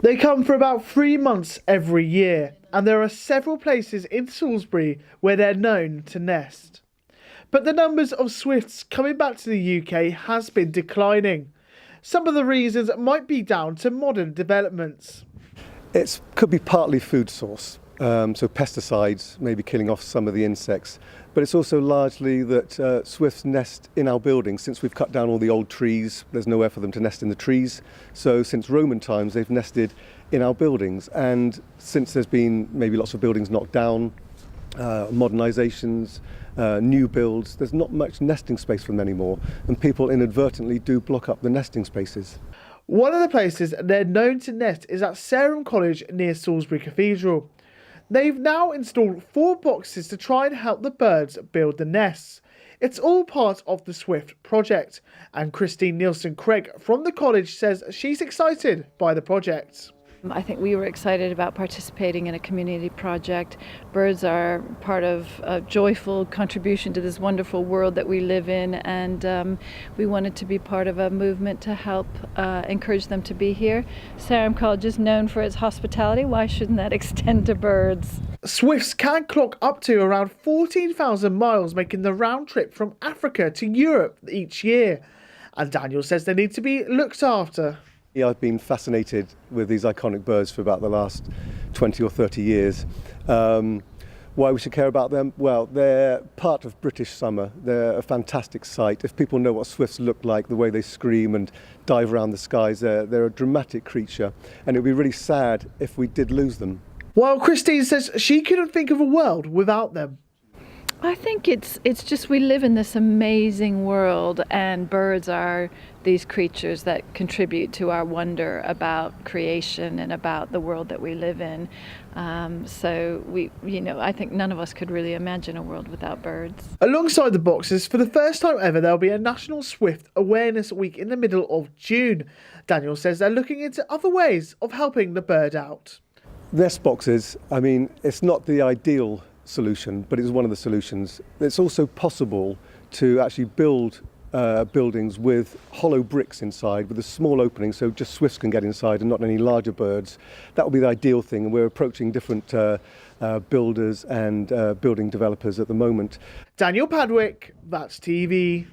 They come for about 3 months every year, and there are several places in Salisbury where they're known to nest. But the numbers of swifts coming back to the UK has been declining. Some of the reasons might be down to modern developments. It could be partly food source, so pesticides maybe killing off some of the insects, but it's also largely that swifts nest in our buildings. Since we've cut down all the old trees, there's nowhere for them to nest in the trees. So since Roman times, they've nested in our buildings, and since there's been maybe lots of buildings knocked down, modernisations, new builds, there's not much nesting space for them anymore, and people inadvertently do block up the nesting spaces. One of the places they're known to nest is at Sarum College near Salisbury Cathedral. They've now installed 4 boxes to try and help the birds build the nests. It's all part of the Swift project, and Christine Nielsen-Craig from the college says she's excited by the project. I think we were excited about participating in a community project. Birds are part of a joyful contribution to this wonderful world that we live in, and we wanted to be part of a movement to help encourage them to be here. Sarum College is known for its hospitality. Why shouldn't that extend to birds? Swifts can clock up to around 14,000 miles making the round trip from Africa to Europe each year. And Daniel says they need to be looked after. Yeah, I've been fascinated with these iconic birds for about the last 20 or 30 years. Why we should care about them? Well, they're part of British summer. They're a fantastic sight. If people know what swifts look like, the way they scream and dive around the skies, they're a dramatic creature, and it would be really sad if we did lose them. While Christine says she couldn't think of a world without them. I think it's just we live in this amazing world, and birds are these creatures that contribute to our wonder about creation and about the world that we live in. So I think none of us could really imagine a world without birds. Alongside the boxes, for the first time ever, there'll be a National Swift Awareness Week in the middle of June. Daniel says they're looking into other ways of helping the bird out. Nest boxes, I mean, it's not the ideal solution, but it's one of the solutions. It's also possible to actually build buildings with hollow bricks inside with a small opening so just swifts can get inside and not any larger birds. That would be the ideal thing, and we're approaching different builders and building developers at the moment. Daniel Padwick, That's TV.